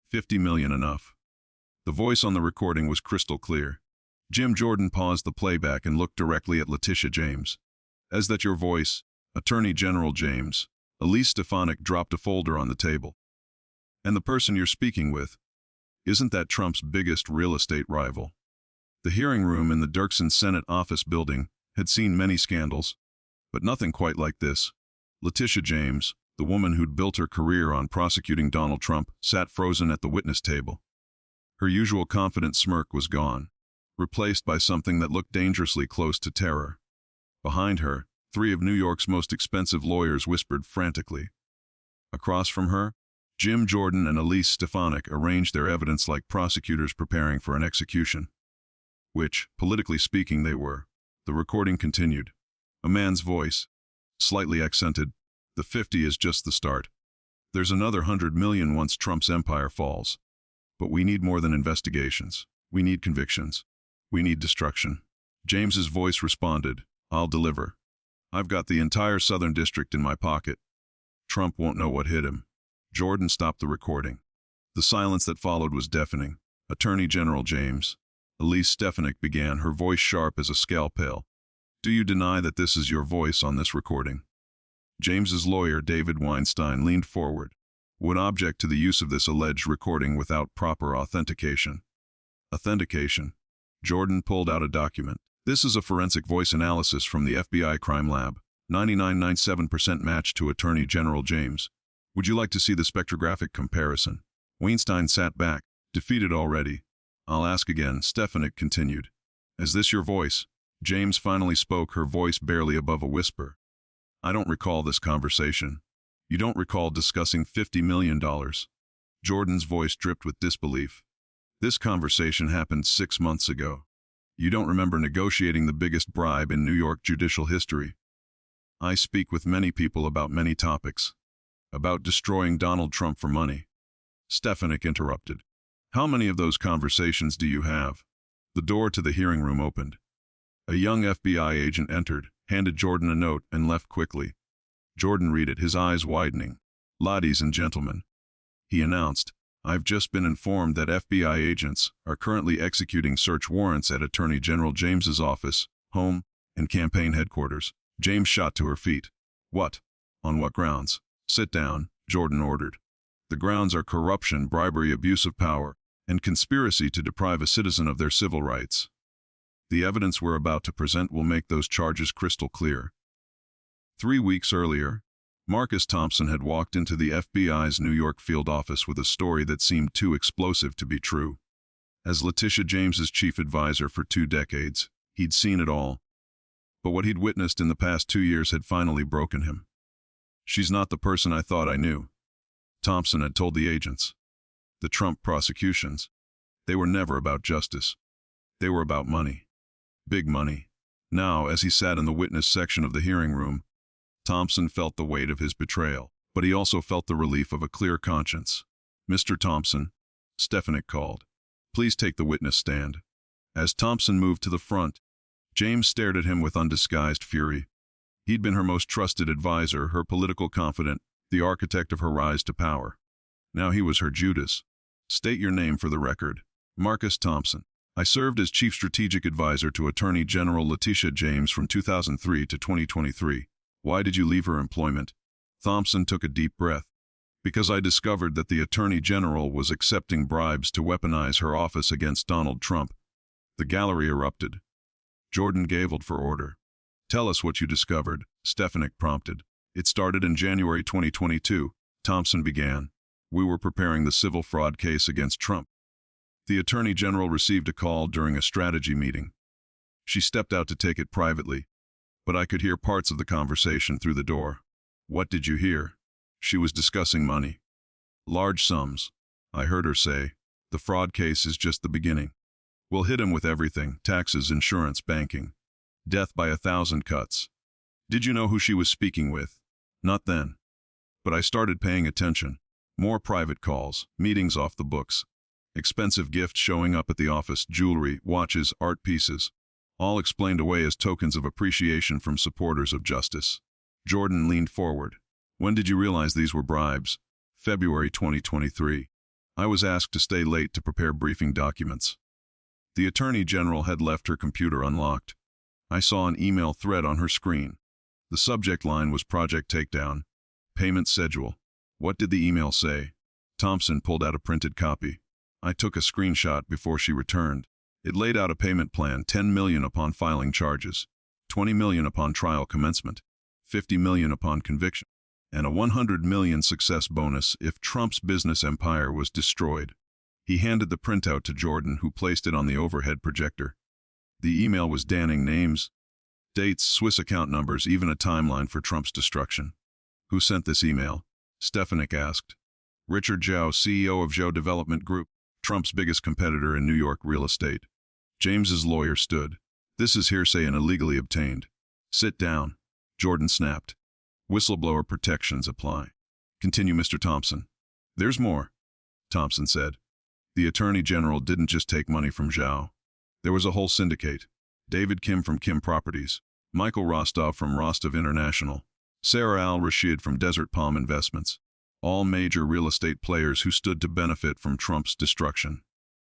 50 million enough. The voice on the recording was crystal clear. Jim Jordan paused the playback and looked directly at Letitia James. "Is that your voice, Attorney General James?" Elise Stefanik dropped a folder on the table. "And the person you're speaking with, isn't that Trump's biggest real estate rival?" The hearing room in the Dirksen Senate office building had seen many scandals, but nothing quite like this. Letitia James, the woman who'd built her career on prosecuting Donald Trump, sat frozen at the witness table. Her usual confident smirk was gone, replaced by something that looked dangerously close to terror. Behind her, three of New York's most expensive lawyers whispered frantically. Across from her, Jim Jordan and Elise Stefanik arranged their evidence like prosecutors preparing for an execution. Which, politically speaking, they were. The recording continued. A man's voice, slightly accented. "The 50 is just the start. There's another 100 million once Trump's empire falls. But we need more than investigations. We need convictions. We need destruction." James's voice responded, "I'll deliver. I've got the entire Southern District in my pocket. Trump won't know what hit him." Jordan stopped the recording. The silence that followed was deafening. "Attorney General James," Elise Stefanik began, her voice sharp as a scalpel, "do you deny that this is your voice on this recording?" James's lawyer, David Weinstein, leaned forward. "Would object to the use of this alleged recording without proper authentication." "Authentication?" Jordan pulled out a document. "This is a forensic voice analysis from the FBI crime lab. 99.97% match to Attorney General James. Would you like to see the spectrographic comparison?" Weinstein sat back, defeated already. "I'll ask again," Stefanik continued. "Is this your voice?" James finally spoke, her voice barely above a whisper. "I don't recall this conversation. You don't recall discussing $50 million. Jordan's voice dripped with disbelief. "This conversation happened 6 months ago. You don't remember negotiating the biggest bribe in New York judicial history." "I speak with many people about many topics. About destroying Donald Trump for money." Stefanik interrupted. "How many of those conversations do you have?" The door to the hearing room opened. A young FBI agent entered, handed Jordan a note, and left quickly. Jordan read it, his eyes widening. "Ladies and gentlemen," he announced, "I've just been informed that FBI agents are currently executing search warrants at Attorney General James's office, home, and campaign headquarters." James shot to her feet. "What? On what grounds?" "Sit down," Jordan ordered. "The grounds are corruption, bribery, abuse of power, and conspiracy to deprive a citizen of their civil rights. The evidence we're about to present will make those charges crystal clear." 3 weeks earlier, Marcus Thompson had walked into the FBI's New York field office with a story that seemed too explosive to be true. As Letitia James's chief advisor for 2 decades, he'd seen it all. But what he'd witnessed in the past 2 years had finally broken him. "She's not the person I thought I knew," Thompson had told the agents. The Trump prosecutions, they were never about justice. They were about money. Big money. Now, as he sat in the witness section of the hearing room, Thompson felt the weight of his betrayal, but he also felt the relief of a clear conscience. "Mr. Thompson," Stefanik called, "please take the witness stand." As Thompson moved to the front, James stared at him with undisguised fury. He'd been her most trusted advisor, her political confidant, the architect of her rise to power. Now he was her Judas. "State your name for the record." "Marcus Thompson. I served as chief strategic advisor to Attorney General Letitia James from 2003 to 2023. Why did you leave her employment?" Thompson took a deep breath. "Because I discovered that the Attorney General was accepting bribes to weaponize her office against Donald Trump." The gallery erupted. Jordan gavelled for order. "Tell us what you discovered," Stefanik prompted. "It started in January 2022, Thompson began. "We were preparing the civil fraud case against Trump. The Attorney General received a call during a strategy meeting. She stepped out to take it privately, but I could hear parts of the conversation through the door." "What did you hear?" "She was discussing money. Large sums. I heard her say, 'The fraud case is just the beginning. We'll hit him with everything: taxes, insurance, banking. Death by 1,000 cuts.'" "Did you know who she was speaking with?" "Not then. But I started paying attention. More private calls, meetings off the books. Expensive gifts showing up at the office, jewelry, watches, art pieces. All explained away as tokens of appreciation from supporters of justice." Jordan leaned forward. "When did you realize these were bribes?" "February 2023. I was asked to stay late to prepare briefing documents. The Attorney General had left her computer unlocked. I saw an email thread on her screen. The subject line was Project Takedown. Payment schedule. What did the email say? Thompson pulled out a printed copy. I took a screenshot before she returned. It laid out a payment plan: $10 million upon filing charges, $20 million upon trial commencement, $50 million upon conviction, and a $100 million success bonus if Trump's business empire was destroyed. He handed the printout to Jordan, who placed it on the overhead projector. The email was damning: names, dates, Swiss account numbers, even a timeline for Trump's destruction. Who sent this email? Stefanik asked. Richard Zhao, CEO of Zhao Development Group, Trump's biggest competitor in New York real estate. James's lawyer stood. This is hearsay and illegally obtained. Sit down, Jordan snapped. Whistleblower protections apply. Continue, Mr. Thompson. There's more, Thompson said. The Attorney General didn't just take money from Zhao. There was a whole syndicate. David Kim from Kim Properties, Michael Rostov from Rostov International, Sarah Al-Rashid from Desert Palm Investments. All major real estate players who stood to benefit from Trump's destruction.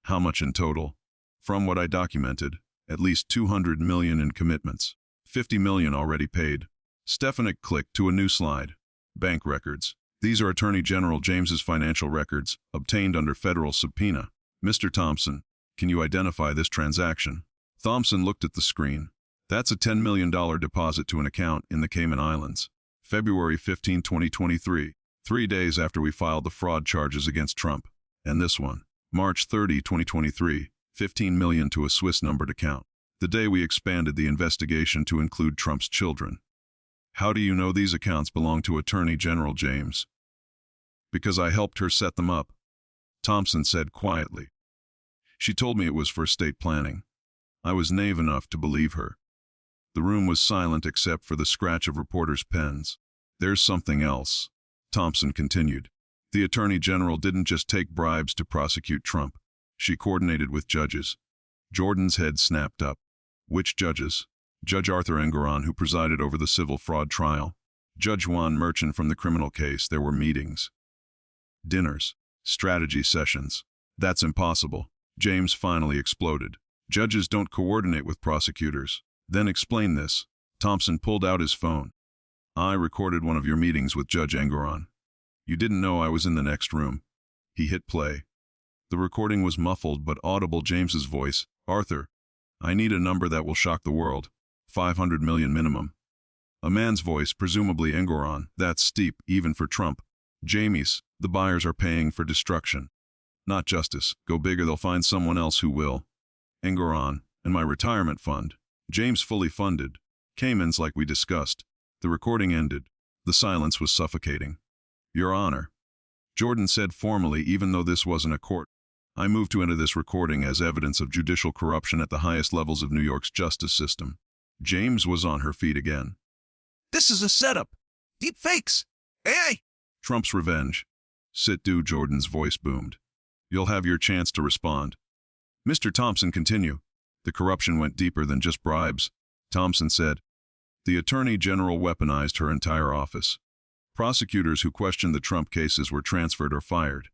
How much in total? From what I documented, at least $200 million in commitments. $50 million already paid. Stefanik clicked to a new slide. Bank records. These are Attorney General James's financial records, obtained under federal subpoena. Mr. Thompson, can you identify this transaction? Thompson looked at the screen. That's a $10 million deposit to an account in the Cayman Islands. February 15, 2023. 3 days after we filed the fraud charges against Trump. And this one, March 30, 2023, $15 million to a Swiss-numbered account. The day we expanded the investigation to include Trump's children. How do you know these accounts belong to Attorney General James? Because I helped her set them up, Thompson said quietly. She told me it was for estate planning. I was naive enough to believe her. The room was silent except for the scratch of reporters' pens. There's something else, Thompson continued. The Attorney General didn't just take bribes to prosecute Trump. She coordinated with judges. Jordan's head snapped up. Which judges? Judge Arthur Engoron, who presided over the civil fraud trial. Judge Juan Merchant from the criminal case. There were meetings, dinners, strategy sessions. That's impossible. James finally exploded. Judges don't coordinate with prosecutors. Then explain this. Thompson pulled out his phone. I recorded one of your meetings with Judge Engoron. You didn't know I was in the next room. He hit play. The recording was muffled but audible. James's voice. Arthur, I need a number that will shock the world. 500 million minimum. A man's voice, presumably Engoron. That's steep, even for Trump. James, the buyers are paying for destruction, not justice. Go bigger, they'll find someone else who will. Engoron, and my retirement fund. James fully funded. Caymans, like we discussed. The recording ended. The silence was suffocating. Your Honor, Jordan said formally, even though this wasn't a court. I move to enter this recording as evidence of judicial corruption at the highest levels of New York's justice system. James was on her feet again. This is a setup. Deep fakes. AI. Trump's revenge. Sit do, Jordan's voice boomed. You'll have your chance to respond. Mr. Thompson, continue. The corruption went deeper than just bribes, Thompson said. The Attorney General weaponized her entire office. Prosecutors who questioned the Trump cases were transferred or fired.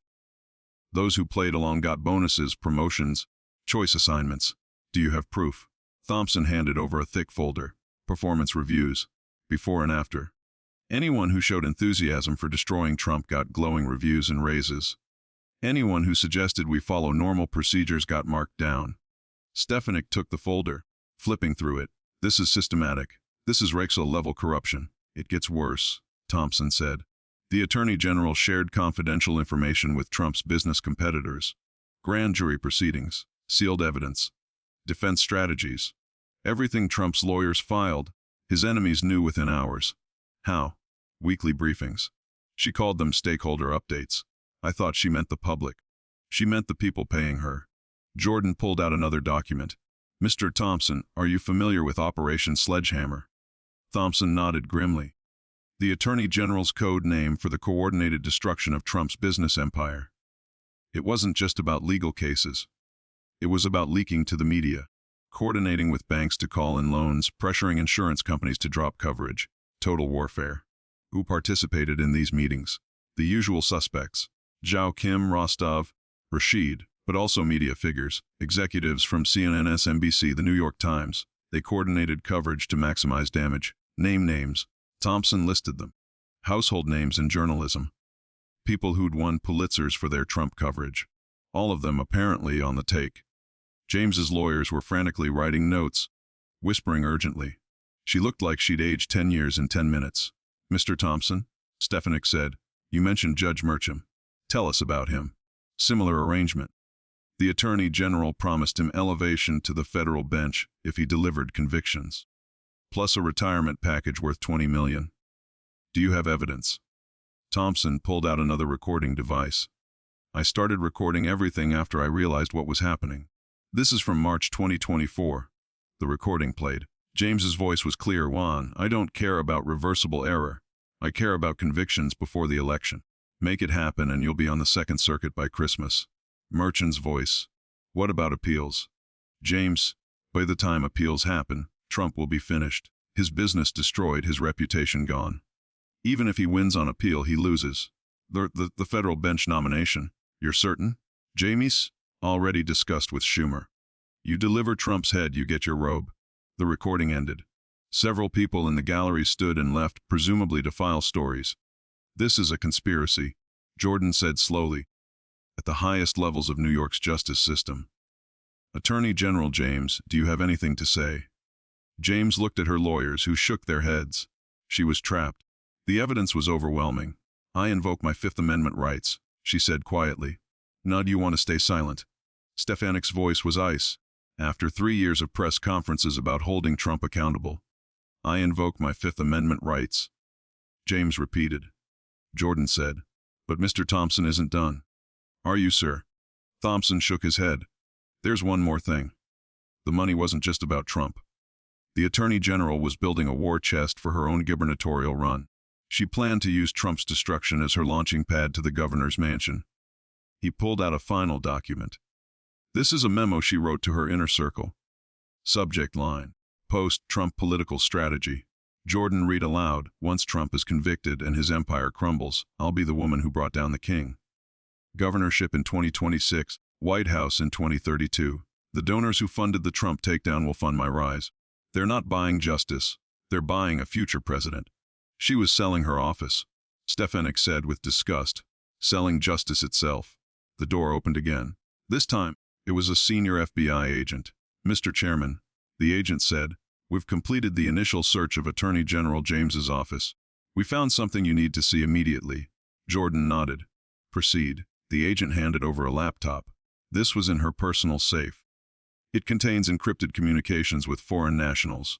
Those who played along got bonuses, promotions, choice assignments. Do you have proof? Thompson handed over a thick folder. Performance reviews. Before and after. Anyone who showed enthusiasm for destroying Trump got glowing reviews and raises. Anyone who suggested we follow normal procedures got marked down. Stefanik took the folder, flipping through it. This is systematic. This is Rexel-level corruption. It gets worse, Thompson said. The Attorney General shared confidential information with Trump's business competitors. Grand jury proceedings, sealed evidence, defense strategies. Everything Trump's lawyers filed, his enemies knew within hours. How? Weekly briefings. She called them stakeholder updates. I thought she meant the public. She meant the people paying her. Jordan pulled out another document. Mr. Thompson, are you familiar with Operation Sledgehammer? Thompson nodded grimly. The Attorney General's code name for the coordinated destruction of Trump's business empire. It wasn't just about legal cases. It was about leaking to the media, coordinating with banks to call in loans, pressuring insurance companies to drop coverage. Total warfare. Who participated in these meetings? The usual suspects. Zhao, Kim, Rostov, Rashid, but also media figures, executives from CNN, MSNBC, the New York Times. They coordinated coverage to maximize damage. Name names. Thompson listed them. Household names in journalism. People who'd won Pulitzers for their Trump coverage. All of them apparently on the take. James's lawyers were frantically writing notes, whispering urgently. She looked like she'd aged 10 years in 10 minutes. Mr. Thompson, Stefanik said, you mentioned Judge Mercham. Tell us about him. Similar arrangement. The Attorney General promised him elevation to the federal bench if he delivered convictions, plus a retirement package worth $20 million. Do you have evidence? Thompson pulled out another recording device. I started recording everything after I realized what was happening. This is from March 2024. The recording played. James's voice was clear. Juan, I don't care about reversible error. I care about convictions before the election. Make it happen and you'll be on the Second Circuit by Christmas. Merchant's voice. What about appeals? James, by the time appeals happen, Trump will be finished. His business destroyed, his reputation gone. Even if he wins on appeal, he loses. The federal bench nomination. You're certain? James, already discussed with Schumer. You deliver Trump's head, you get your robe. The recording ended. Several people in the gallery stood and left, presumably to file stories. This is a conspiracy, Jordan said slowly, at the highest levels of New York's justice system. Attorney General James, do you have anything to say? James looked at her lawyers, who shook their heads. She was trapped. The evidence was overwhelming. I invoke my Fifth Amendment rights, she said quietly. Now do you want to stay silent? Stefanik's voice was ice. After 3 years of press conferences about holding Trump accountable, I invoke my Fifth Amendment rights. James repeated. Jordan said, but Mr. Thompson isn't done. Are you, sir? Thompson shook his head. There's one more thing. The money wasn't just about Trump. The Attorney General was building a war chest for her own gubernatorial run. She planned to use Trump's destruction as her launching pad to the governor's mansion. He pulled out a final document. This is a memo she wrote to her inner circle. Subject line: Post-Trump political strategy. Jordan read aloud, once Trump is convicted and his empire crumbles, I'll be the woman who brought down the king. Governorship in 2026, White House in 2032. The donors who funded the Trump takedown will fund my rise. They're not buying justice. They're buying a future president. She was selling her office, Stefanik said with disgust. Selling justice itself. The door opened again. This time, it was a senior FBI agent. Mr. Chairman, the agent said, we've completed the initial search of Attorney General James's office. We found something you need to see immediately. Jordan nodded. Proceed. The agent handed over a laptop. This was in her personal safe. It contains encrypted communications with foreign nationals.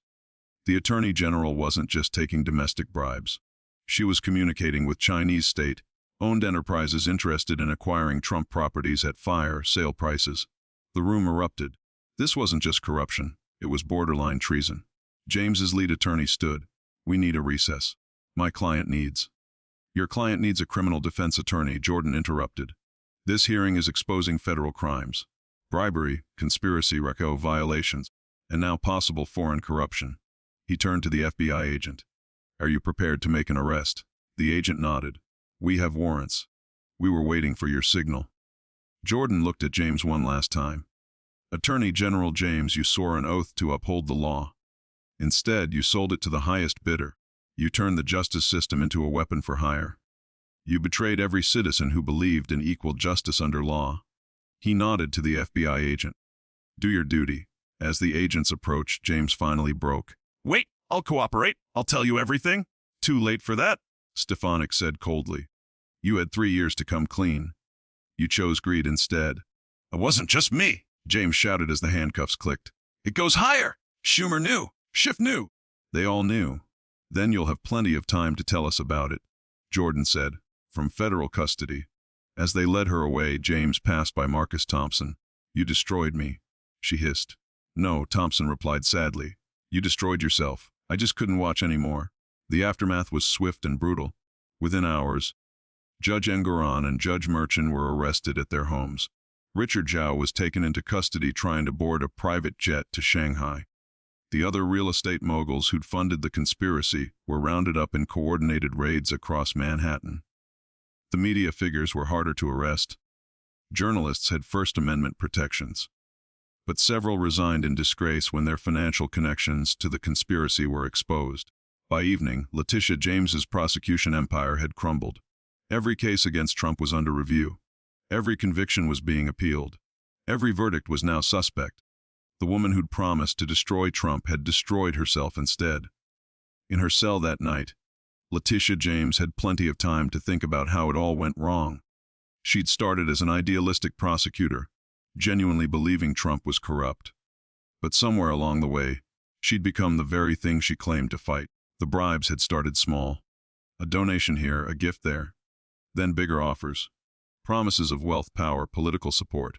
The Attorney General wasn't just taking domestic bribes. She was communicating with Chinese state-owned enterprises interested in acquiring Trump properties at fire sale prices. The room erupted. This wasn't just corruption. It was borderline treason. James's lead attorney stood. We need a recess. My client needs. Your client needs a criminal defense attorney, Jordan interrupted. This hearing is exposing federal crimes. Bribery, conspiracy, RICO violations, and now possible foreign corruption. He turned to the FBI agent. Are you prepared to make an arrest? The agent nodded. We have warrants. We were waiting for your signal. Jordan looked at James one last time. Attorney General James, you swore an oath to uphold the law. Instead, you sold it to the highest bidder. You turned the justice system into a weapon for hire. You betrayed every citizen who believed in equal justice under law. He nodded to the FBI agent. Do your duty. As the agents approached, James finally broke. Wait, I'll cooperate. I'll tell you everything. Too late for that, Stefanik said coldly. You had 3 years to come clean. You chose greed instead. It wasn't just me, James shouted as the handcuffs clicked. It goes higher. Schumer knew. Schiff knew. They all knew. Then you'll have plenty of time to tell us about it, Jordan said, from federal custody. As they led her away, James passed by Marcus Thompson. You destroyed me, she hissed. No, Thompson replied sadly. You destroyed yourself. I just couldn't watch anymore. The aftermath was swift and brutal. Within hours, Judge Engoron and Judge Merchant were arrested at their homes. Richard Zhao was taken into custody trying to board a private jet to Shanghai. The other real estate moguls who'd funded the conspiracy were rounded up in coordinated raids across Manhattan. The media figures were harder to arrest. Journalists had First Amendment protections. But several resigned in disgrace when their financial connections to the conspiracy were exposed. By evening, Letitia James's prosecution empire had crumbled. Every case against Trump was under review. Every conviction was being appealed. Every verdict was now suspect. The woman who'd promised to destroy Trump had destroyed herself instead. In her cell that night, Letitia James had plenty of time to think about how it all went wrong. She'd started as an idealistic prosecutor, genuinely believing Trump was corrupt. But somewhere along the way, she'd become the very thing she claimed to fight. The bribes had started small. A donation here, a gift there. Then bigger offers. Promises of wealth, power, political support.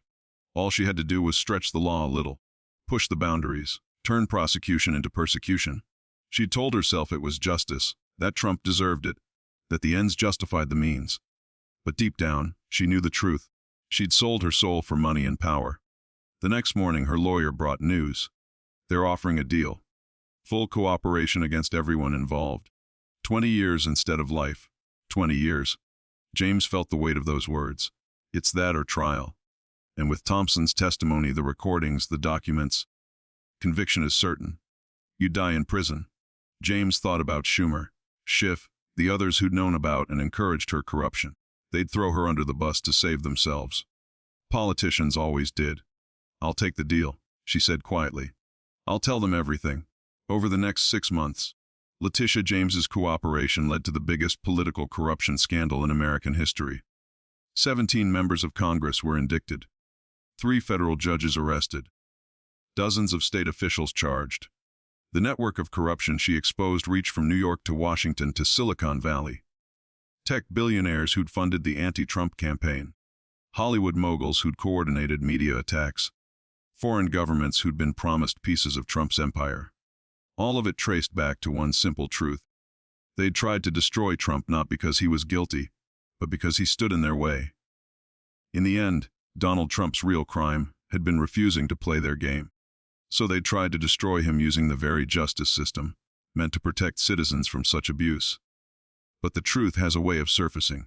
All she had to do was stretch the law a little, push the boundaries, turn prosecution into persecution. She'd told herself it was justice, that Trump deserved it, that the ends justified the means. But deep down, she knew the truth. She'd sold her soul for money and power. The next morning, her lawyer brought news. They're offering a deal. Full cooperation against everyone involved. 20 years instead of life. 20 years. James felt the weight of those words. It's that or trial. And with Thompson's testimony, the recordings, the documents, conviction is certain. You die in prison. James thought about Schumer, Schiff, the others who'd known about and encouraged her corruption. They'd throw her under the bus to save themselves. Politicians always did. I'll take the deal, she said quietly. I'll tell them everything. Over the next 6 months, Letitia James's cooperation led to the biggest political corruption scandal in American history. 17 members of Congress were indicted. 3 federal judges arrested. Dozens of state officials charged. The network of corruption she exposed reached from New York to Washington to Silicon Valley. Tech billionaires who'd funded the anti-Trump campaign. Hollywood moguls who'd coordinated media attacks. Foreign governments who'd been promised pieces of Trump's empire. All of it traced back to one simple truth. They'd tried to destroy Trump not because he was guilty, but because he stood in their way. In the end, Donald Trump's real crime had been refusing to play their game. So they tried to destroy him using the very justice system, meant to protect citizens from such abuse. But the truth has a way of surfacing.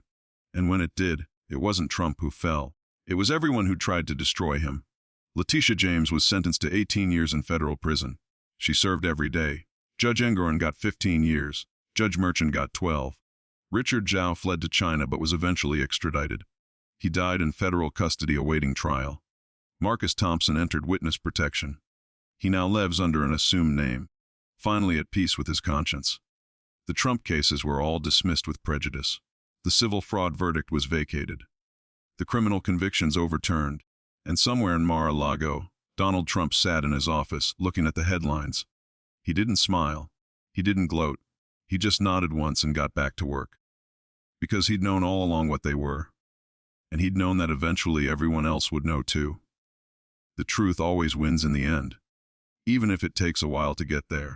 And when it did, it wasn't Trump who fell. It was everyone who tried to destroy him. Letitia James was sentenced to 18 years in federal prison. She served every day. Judge Engoron got 15 years. Judge Merchant got 12. Richard Zhao fled to China but was eventually extradited. He died in federal custody awaiting trial. Marcus Thompson entered witness protection. He now lives under an assumed name, finally at peace with his conscience. The Trump cases were all dismissed with prejudice. The civil fraud verdict was vacated. The criminal convictions overturned, and somewhere in Mar-a-Lago, Donald Trump sat in his office, looking at the headlines. He didn't smile. He didn't gloat. He just nodded once and got back to work. Because he'd known all along what they were. And he'd known that eventually everyone else would know too. The truth always wins in the end, even if it takes a while to get there.